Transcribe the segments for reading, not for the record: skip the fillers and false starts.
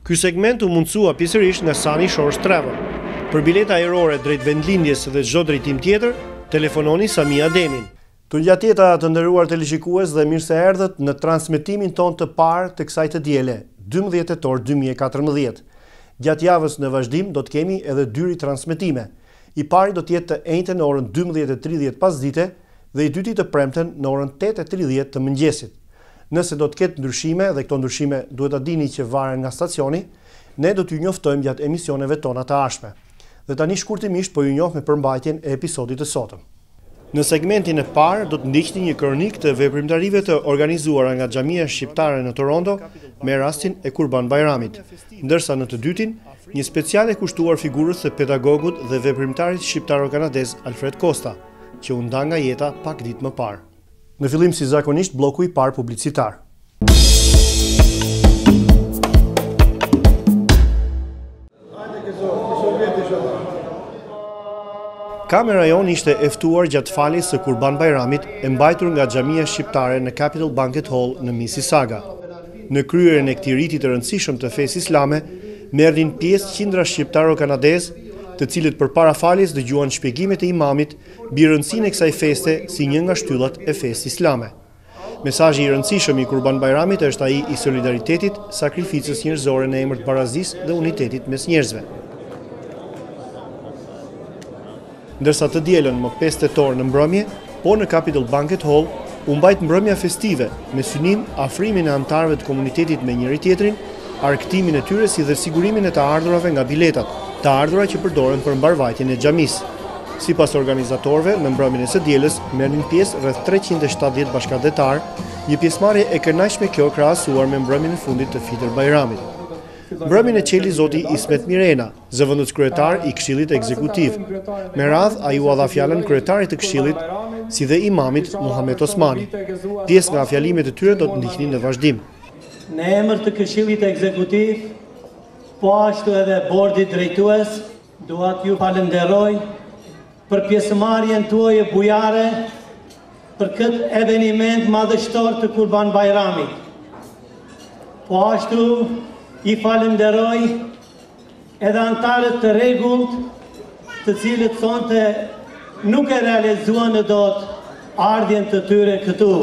Ky segment u mundsua pjesërisht nga Sani Shores Travel. Për bileta ajrore drejt vendlindjes dhe çdo drejtim tjetër, telefononi Sami Ademin. Të ngjatjeta të nderuar televizikues dhe mirë se erdhët në transmetimin ton të parë të kësaj të diele, 12 tetor 2014. Gjatë javës në vazhdim do të kemi edhe 2 transmetime. I pari do të jetë të njëjtën në orën 12:30 pasdite dhe i dyti të premten në orën 8:30 të mëngjesit. Nëse do të ketë ndryshime, dhe këto ndryshime duhet ta dini që varen nga stacioni, ne do t'ju njoftojmë gjatë emisioneve tona të ardhshme. Dhe tani shkurtimisht po ju njoh me përmbajtjen e episodit të sotëm. Në segmentin e parë do të ndiqni një kronik të veprimtarive të organizuara nga Xhamia Shqiptare në Toronto me rastin e Kurban Bayramit, ndërsa në të dytin një special e kushtuar figurës së pedagogut dhe veprimtarit shqiptaro-kanadez Alfred Costa, që u nda nga jeta pak ditë më parë. Në fillim si zakonisht bloku i parë publicitar. Kamera jon ishte e ftuar gjatë faljes së Kurban Bayramit e mbajtur nga Xhamia Shqiptare në Capital Banquet Hall në Mississauga. Në kryerjen e këtij riti të rëndësishëm të fesë islame, merrnin pjesë qindra shqiptaro-kanadez, të cilët përpara faljes dëgjuan shpjegimet e imamit mbi rëndësinë e kësaj feste si një nga shtyllat e fesë islame. Mesazhi i rëndësishëm i Kurban Bayramit është ai i solidaritetit, sakrificës njerëzore në emër të barazisë dhe unitetit mes njerëzve. Ndërsa të dielën më 5 tetor në mbrëmje, po në Capital Banquet Hall, u mbajt mbrëmja festive me synim afrimin e anëtarëve të komunitetit me njëri tjetrin, arktimin e tyre si dhe sigurimin e të ardhurave nga biletat, të ardhura që përdoren për mbarvajtjen e xhamisë. Sipas organizatorëve, në mbrëmjen e së dielës merrnin pjesë rreth 370 bashkëdhetar, një pjesëmarrje e kënaqshme kjo krahasuar me mbrëmjen e fundit të Fitr Bayramit. Mbrëmjen e qeli zoti Ismet Mirena, zëvendës kryetar i Këshillit Ekzekutiv. Me radhë ai u dha fjalën kryetarit të Këshillit, si dhe imamit Muhamet Osmani. Pjesë nga fjalimet e tyre do të ndiqni në vazhdim. Në emër të Këshillit Ekzekutiv, po ashtu edhe bordit drejtues, dua t'ju falenderoj për pjesëmarrjen tuaj bujare për këtë eveniment madhështor të Kurban Bayramit. Po ashtu i falenderoj edhe antarët të rregullt, të cilët sonte nuk e realizuan dot ardhjen të tyre këtu.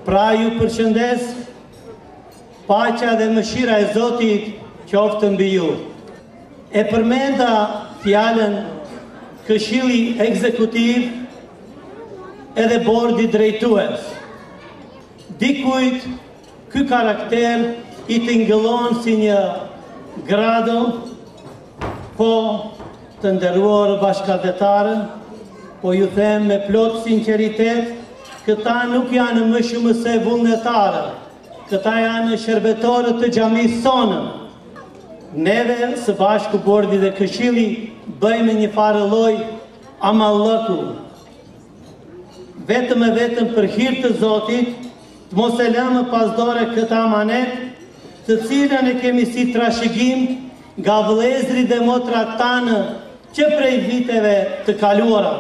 Pra ju përshëndes, paqja dhe mëshira e Zotit qoftë mbi ju. E përmenda fjalën Këshilli Ekzekutiv edhe bordi drejtues. Dikujt ky karakter i tingëllon si një grado, po të nderuar bashkëdhetarë, po ju them me plot sinqeritet, këta nuk janë më shumë se vullnetarë, këta janë shërbetorët të xhamisë sonë. Neve, së bashku bordi dhe këshilli, bëjmë një farë lloj amallëku. Vetëm e vetëm për hir të Zotit, të mos e lëmë pasdore këtë amanet, të cilën e kemi si trashëgim nga vëllezërit dhe motrat tanë që prej viteve të kaluara.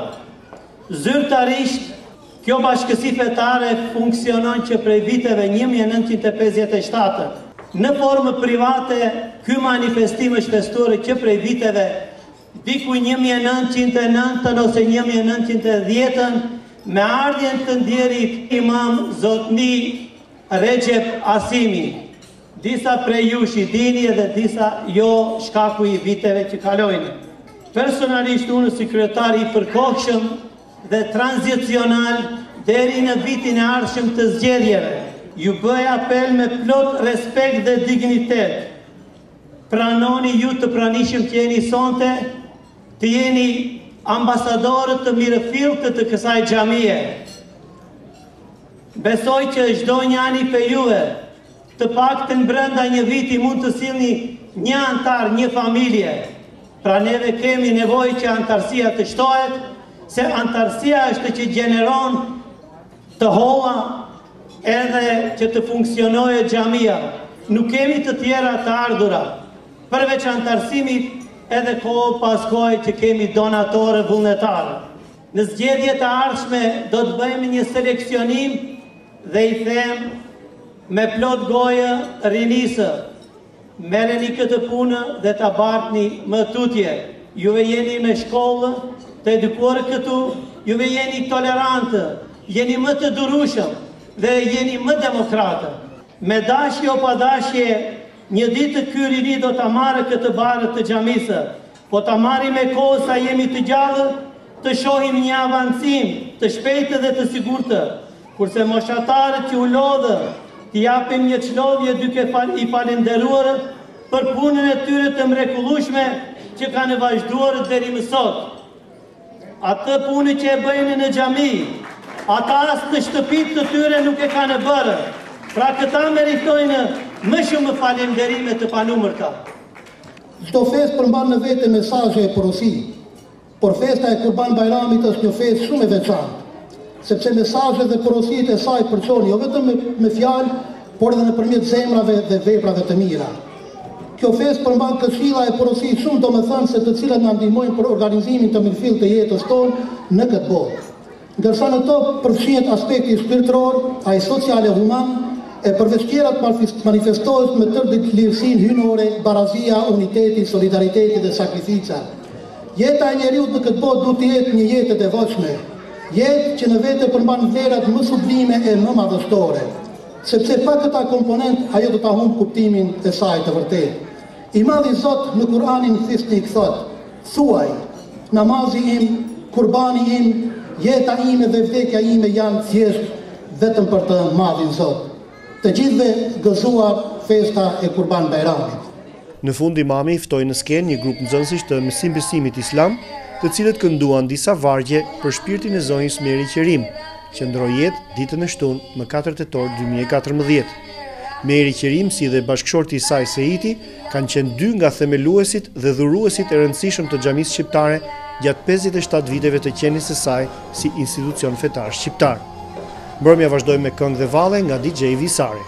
Zyrtarisht, kjo bashkësi fetare funksionon që prej viteve 1957. Në formë private, ky manifestim është festuar që prej viteve diku 1909 ose 1910 me ardhjen të ndjerit imam Zotni Recep Asimi. Disa prej jush i dini edhe disa jo shkaku i viteve që kalojnë. Personalisht unë si kryetar i përkohshëm dhe tranzicional deri në vitin e ardhshëm të zgjedhjeve, ju bëj apel me plot respekt dhe dignitet. Pranoni ju të pranishëm të jeni sonte, të jeni ambasadorët të mirëfillët të kësaj xhamie. Besoj që çdo njani për juve, të paktën brenda një viti mund të sillni një antar, një familje. Pra neve kemi nevojë që antarësia të shtohet, se antarësia është që gjeneron të holla edhe që të funksionojë xhamia. Nuk kemi të tjera të ardhura. Përveç antarësimit edhe kohë pas kohë që kemi donatore vullnetarë. Në zgjedhjet e ardhshme do të bëjmë një seleksionim dhe i them me plot gojë rinisë. merreni këtë punë dhe ta bartni më tutje. Juve jeni me shkollë, të edukuar këtu, juve jeni tolerantë, jeni më të durueshëm dhe jeni më demokratë. Me dashje o pa dashje, një ditë ky rini do ta marrë këtë barë të xhamisë, po ta marri me kohë sa jemi të gjallë, të shohim një avancim të shpejtë dhe të sigurtë, kurse moshatarët që u lodhë, t'i japim një çlodhje duke i falenderuar për punën e tyre të mrekullueshme që kanë vazhduar deri më sot. Atë punë që e bëjnë në xhami, ata as në shtëpitë të tyre nuk e kanë bërë. Pra këta meritojnë më shumë falenderime të panumërta. Çdo festë përmban në vete mesazhe e porosi, por festa e Kurban Bajramit është një festë shumë e veçantë, sepse mesazhet dhe porositë e saj përçon jo vetëm me fjalë, por edhe nëpërmjet zemrave dhe veprave të mira. Kjo festë përmban këshilla e porosi shumë domethënëse të cilat na ndihmojnë për organizimin të mirëfillt të jetës tonë në këtë botë. Ndërsa në to përfshihet aspekti shpirtëror, ai social e human, e përveç tjerat manifestohet me tërë lirësinë hynore, barazia, uniteti, solidariteti dhe sakrifica. Jeta e njeriut në këtë botë duhet të jetë një jetë e devotshme, jetë që në vete përmban vlerat më sublime e më madhështore, sepse pa këta komponent ajo do ta humb kuptimin e saj të vërtetë. I Madhi Zot në Kur'anin Fisnik thot: "Thuaj, namazi im, kurbani im, jeta ime dhe vdekja ime janë thjesht vetëm për të Madhin Zot." Të gjithëve gëzuar festa e Kurban Bajramit. Në fund imami i ftoi në skenë një grup nxënësish të mësimbesimit islam, të cilët kënduan disa vargje për shpirtin e zonjës Meri Qerim, që ndroi jetë ditën e shtunë më 4 tetor 2014. Meri Qerim si dhe bashkëshorti i saj Seiti kanë qenë dy nga themeluesit dhe dhuruesit e rëndësishëm të xhamisë shqiptare gjatë 57 viteve të qenies së saj si institucion fetar shqiptar. Mbrëmja vazhdoi me këngë dhe valle nga DJ Visari.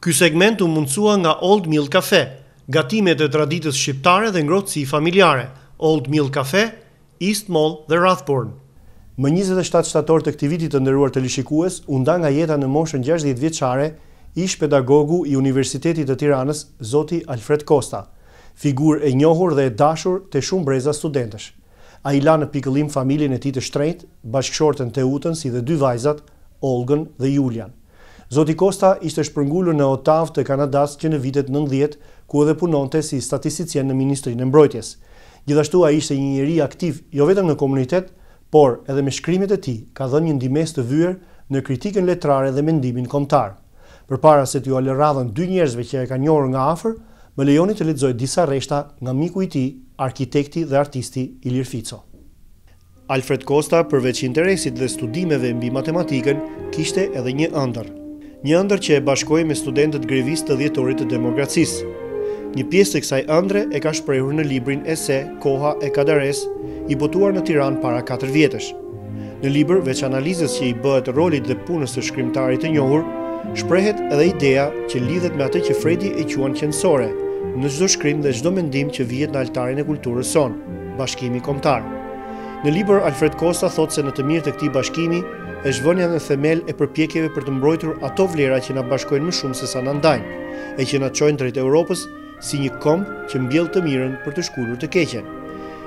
Ky segment u mundsua nga Old Mill Cafe, gatimet e traditës shqiptare dhe ngrohtësi familjare. Old Mill Cafe, East Mall dhe Rathborn. Më 27 shtator të këtij viti të nderuar teleshikues, u nda nga jeta në moshën 60 vjeçare ish pedagogu i Universitetit të Tiranës, zoti Alfred Kosta, figurë e njohur dhe e dashur te shumë breza studentësh. Ai la në pikëllim familjen e tij të shtrenjtë, bashkëshorten Teutën si dhe dy vajzat, Olgën dhe Julian. Zoti Kosta ishte shpërngulur në Ottawa të Kanadas që në vitet 90, ku edhe punonte si statisticien në Ministrinë e Mbrojtjes. Gjithashtu ai ishte një njeri aktiv jo vetëm në komunitet, por edhe me shkrimet e tij ka dhënë një ndihmës të vyer në kritikën letrare dhe mendimin kombëtar. Përpara se t'ju ale radhën dy njerëzve që e kanë njohur nga afër, më lejoni të lexoj disa rreshta nga miku i tij, arkitekti dhe artisti Ilir Fico. Alfred Costa, përveç interesit dhe studimeve mbi matematikën, kishte edhe një ëndër. Një ëndër që e bashkoi me studentët grevistë të dhjetorit të demokracisë. Një pjesë të kësaj ëndre e ka shprehur në librin ese Koha e Kadares, i botuar në Tiranë para 4 vjetësh. Në libër, veç analizës që i bëhet rolit dhe punës së shkrimtarit të njohur, shprehet edhe ideja që lidhet me atë që Fredi e quan qendësore në çdo shkrim dhe çdo mendim që vihet në altarin e kulturës son, bashkimi kombëtar. Në libër, Alfred Costa thotë se në të mirë të këtij bashkimi është vënia në themel e përpjekjeve për të mbrojtur ato vlera që na bashkojnë më shumë se sa na ndajnë, e që na çojnë drejt Europës si një këmbë që mbjell të mirën për të shkulur të keqen.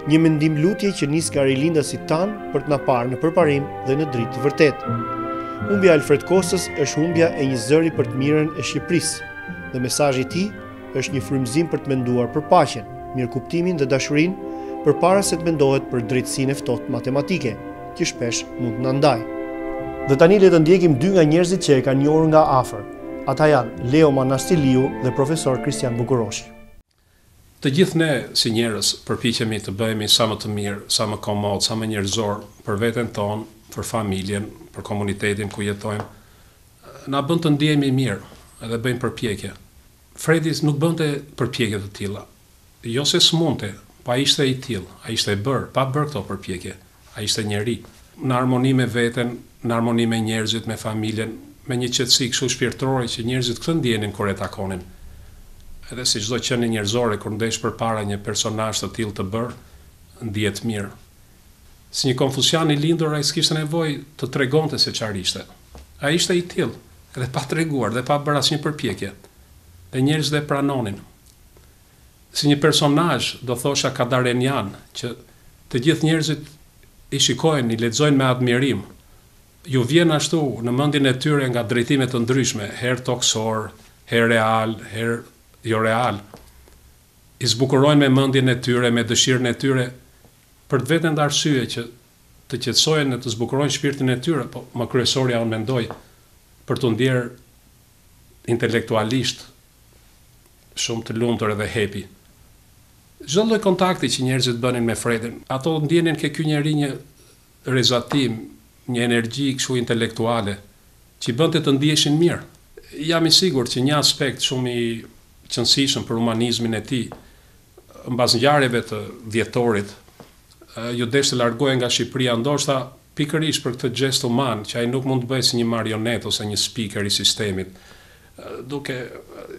Një mendim lutje që nis nga rilindasit tanë për të na parë në përparim dhe në dritë të vërtetë. Humbja e Alfred Kostës është humbja e një zëri për të mirën e Shqipërisë, dhe mesazhi i tij është një frymëzim për të menduar për paqen, mirëkuptimin dhe dashurinë, përpara se të mendohet për drejtësinë e ftohtë matematike, që shpesh mund të na ndajë. Dhe tani le të ndjekim dy nga njerëzit që e kanë njohur nga afër. Ata janë Leo Manastiliu dhe profesor Kristian Bukuroshi. Të gjithë ne si njerëz përpiqemi të bëhemi sa më të mirë, sa më komod, sa më njerëzor për veten tonë, për familjen, për komunitetin ku jetojmë. Na bën të ndihemi mirë edhe bëjmë përpjekje. Fredi nuk bënte përpjekje të tilla. Jo se s'mundte, pa ishte i tillë, ai ishte bërë, pa bërë këto përpjekje. Ai ishte njeri në harmoni me veten, në harmoni me njerëzit, me familjen, me një qetësi kështu shpirtërore që njerëzit këtë ndjenin kur e takonin. Edhe si çdo qenie njerëzore kur ndesh përpara një personazh të tillë të bërë, ndihet mirë. Si një Konfucian i lindur, ai s'kishte nevojë të tregonte se çfarë ishte. Ai ishte i tillë, edhe pa treguar dhe pa bërë asnjë përpjekje. Dhe njerëzit e pranonin. Si një personazh, do thosha kadarenian, që të gjithë njerëzit i shikojnë, i lexojnë me admirim. Ju vjen ashtu në mendjen e tyre nga drejtime të ndryshme, herë toksor, herë real, herë jo real. I zbukurojnë me mendjen e tyre, me dëshirën e tyre, për të vetën të arsye që të qetësojnë e të zbukurojnë shpirtin e tyre, po më kryesorja unë mendoj për të ndjerë intelektualisht shumë të lumtur edhe happy. Çdo lloj kontakti që njerëzit bënin me Fredin, ato ndjenin ke ky njeri një rezatim, një energji kështu intelektuale që i bënte të ndiheshin mirë. Jam i sigurt që një aspekt shumë i qëndësishëm për humanizmin e tij, mbas ngjarjeve të dhjetorit, ju desh të largohej nga Shqipëria, ndoshta pikërisht për këtë gest human, që ai nuk mund të bëjë si një marionet ose një speaker i sistemit, duke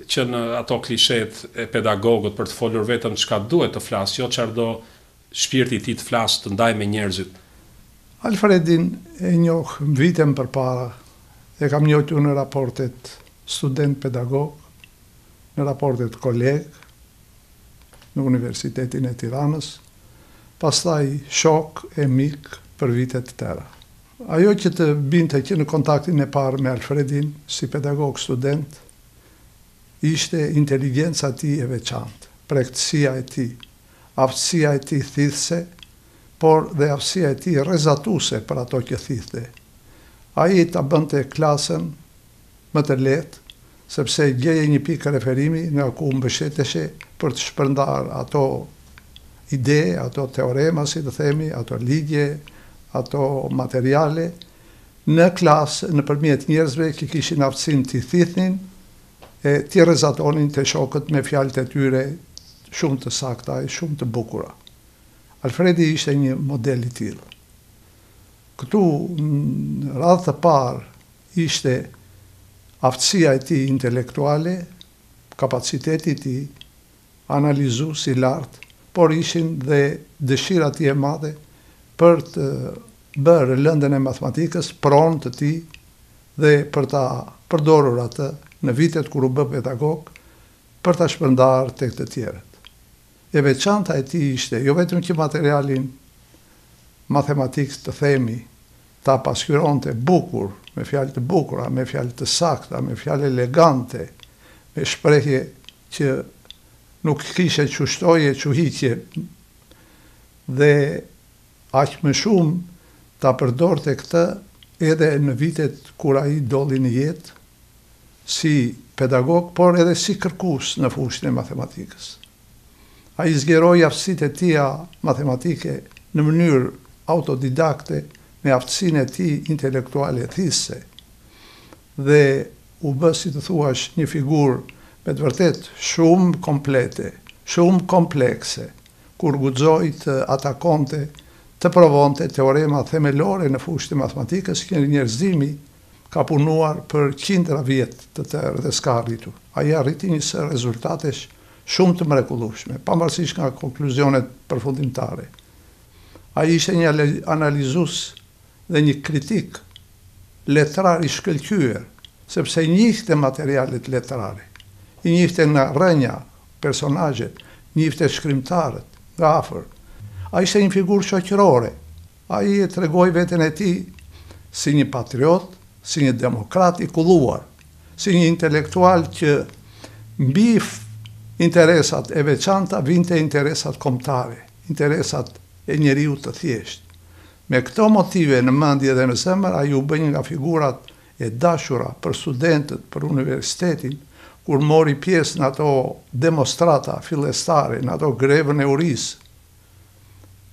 që në ato klishet e pedagogët për të folur vetëm çka duhet të flasë, jo çfarë do shpirti i tij të flasë të ndaj me njerëzit. Alfredin e njoh vitën përpara, e kam njohur në raportet student-pedagog, në raportet koleg, në Universitetin e Tiranës, pastaj shok e mik për vitet të tëra. Ajo që të binte që në kontaktin e parë me Alfredin, si pedagog student, ishte inteligjenca e tij e veçantë, pregtësia e tij, aftësia e tij thithse, por dhe aftësia e tij rrezatuese për ato që thithte. Ai ta bënte klasën më të lehtë, sepse gjeje një pikë referimi nga ku mbështeteshe për të shpërndar ato ide, ato teorema, si të themi, ato ligje, ato materiale, në klasë, nëpërmjet njerëzve që kishin aftësinë të thithnin, e të rrezatonin të shokët me fjalët e tyre shumë të sakta e shumë të bukura. Alfredi ishte një model i tillë. Këtu, në radhë të parë, ishte aftësia e tij intelektuale, kapaciteti i tij, analizues i lartë, por ishin dhe dëshira e tij e madhe për të bërë lëndën e matematikës pronë të tij dhe për ta përdorur atë në vitet kur u bë pedagog për ta shpërndarë tek të tjerët. E veçanta e tij ishte jo vetëm që materialin matematik të themi ta pasqyronte bukur, me fjalë të bukura, me fjalë të sakta, me fjalë elegante, me shprehje që nuk kishe qushtoje, quhiqje, dhe aq më shumë ta përdorte këtë edhe në vitet kur ai doli në jetë si pedagog, por edhe si kërkues në fushën e matematikës. Ai zgjeroi aftësitë e tija matematike në mënyrë autodidakte me aftësinë e tij intelektuale thithse dhe u bë, si të thuash, një figurë me të vërtet shumë komplete, shumë komplekse, kur guxoi të atakonte, të provonte teorema themelore në fushën e matematikës që njerëzimi ka punuar për qindra vjet të tërë dhe s'ka arritur. Ai arriti një rezultatesh shumë të mrekullueshme, pavarësisht nga konkluzionet përfundimtare. Ai ishte një analizues dhe një kritik letrar i shkëlqyer, sepse njihte materialet letrare, i njihte nga rrënja, personazhet, njihte shkrimtarët nga afër. Ai ishte një figurë shoqërore. Ai e tregoi veten e tij si një patriot, si një demokrat i kulluar, si një intelektual që mbi interesat e veçanta vinte interesat kombëtare, interesat e njeriut të thjesht. Me këto motive në mendje dhe në zemër, ai u bë një nga figurat e dashura për studentët, për universitetin, kur mori pjesë në ato demonstrata fillestare, në ato grevën e urisë.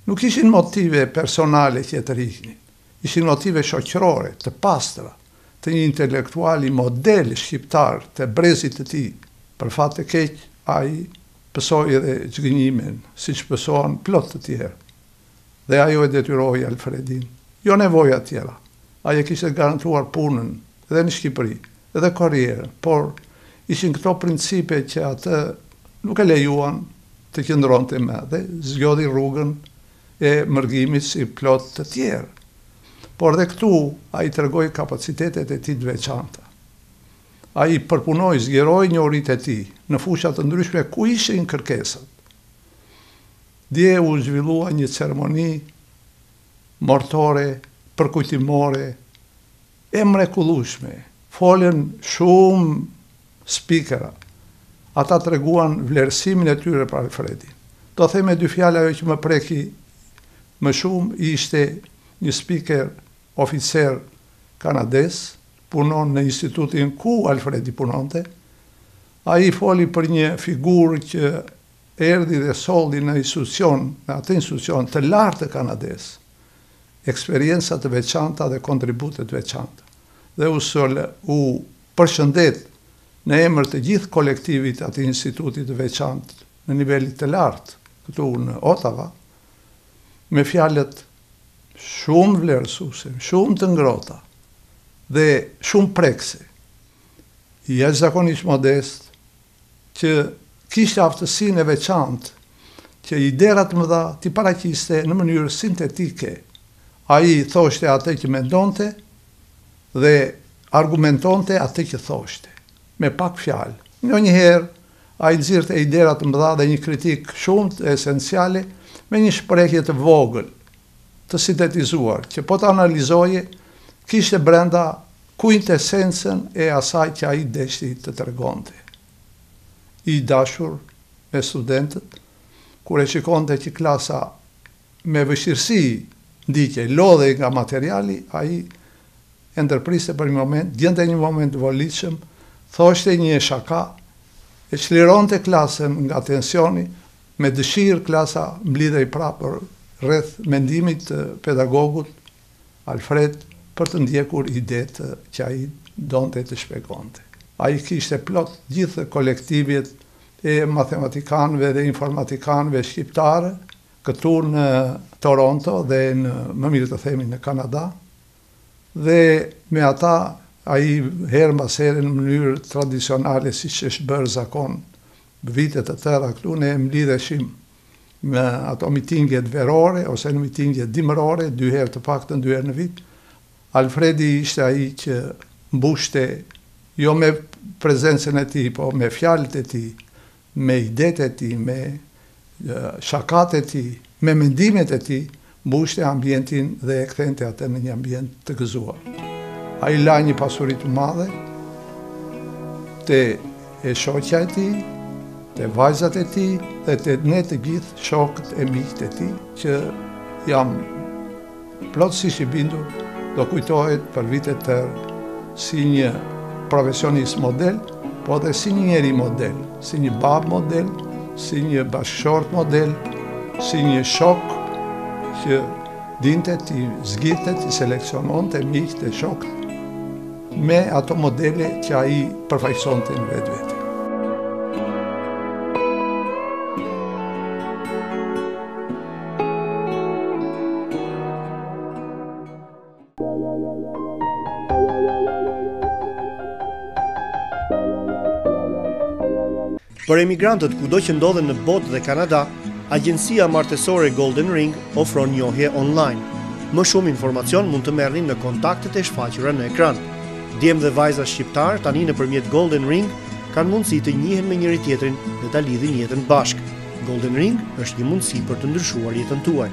Nuk ishin motive personale që të rihnin, ishin motive shoqërore, të pastra, të një intelektuali model shqiptar të brezit të tij. Për fat të keq, ai pësoi edhe zgënjimin, siç pësoan plot të tjerë. Dhe ajo e detyroi Alfredin. Jo nevoja tjera. Ai e kishte garantuar punën edhe në Shqipëri, edhe karrierën, por ishin këto principe që atë nuk e lejuan të qëndronte me dhe zgjodhi rrugën e mërgimit si plot të tjerë. Por dhe këtu ai tregoi kapacitetet e tij të veçanta. Ai përpunoi, zgjeroi njohuritë e tij në fusha të ndryshme ku ishin kërkesat. Dje u zhvillua një ceremoni mortore, përkujtimore, e mrekullueshme. Folën shumë spikera. Ata treguan vlerësimin e tyre për Alfredin. Do them me dy fjalë ajo që më preki më shumë ishte një spiker oficer kanades, punon në institutin ku Alfredi punonte. Ai foli për një figurë që erdhi dhe solli në atë institucion të lartë të kanades, eksperjenca të veçanta dhe kontribute të veçanta. Dhe u përshëndet në emër të gjithë kolektivit atë institutit të veçantë në nivelit të lartë, këtu në Ottawa, me fjalët shumë vlerësuese, shumë të ngrohta dhe shumë prekse. Jashtëzakonisht modest, që kishte aftësinë e veçantë që iderat mëdha t'i paraqiste në mënyrë sintetike. Ai thoshte atë që mendonte dhe argumentonte atë që thoshte, me pak fjalë. Njëherë ai nxirrte iderat mëdha dhe një kritik shumë të esenciale me një shprehje të vogël, të sintetizuar, që po të analizoje, kishte brenda kuintesencën e asaj që ai deshti të tregonte. I dashur me studentët, kur e shikonte që klasa me vështirësi ndiqe, lodhej nga materiali, ai e ndërpriste për një moment, gjente një moment volitshëm, thoshte një shaka, e çlironte klasën nga tensioni, me dëshirë klasa mblidhej prapë rreth mendimit të pedagogut Alfred për të ndjekur idetë që ai donte të shpjegonte. Ai kishte plot gjithë kolektivit e matematikanëve dhe informatikanëve shqiptarë, këtu në Toronto dhe më mirë të themi në Kanada, dhe me ata ai herë mbas here në mënyrë tradicionale siç është bërë zakon vitet të tëra këtu, ne mblidheshim me ato mitinget verore ose në mitinget dimërore, 2 herë të paktën 2 herë në vit. Alfredi ishte ai që mbushte jo me prezencën e tij, po me fjalët e tij, me idetë e tij, me shakat e tij, me mendimet e tij, mbushte ambientin dhe e kthente atë në një ambient të gëzuar. Ai la një pasuri të madhe te e shoqja e tij, te vajzat e tij dhe te ne të gjithë shokët e miqtë e tij që jam plotësisht i bindur do kujtohet për vitet tërë si një profesionist model, po dhe si një njeri model, si një bab model, si një bashkëshort model, si një shok që dinte t'i zgjidhte, t'i seleksiononte miqtë e shokët me ato modele që ai përfaqësonte në vetvete. Për emigrantët kudo që ndodhen në botë dhe Kanada, agjencia martesore Golden Ring ofron njohje online. Më shumë informacion mund të merrni në kontaktet e shfaqura në ekran. Djem dhe vajza shqiptar tani nëpërmjet Golden Ring kanë mundësi të njihen me njëri tjetrin dhe ta lidhin jetën bashkë. Golden Ring është një mundësi për të ndryshuar jetën tuaj.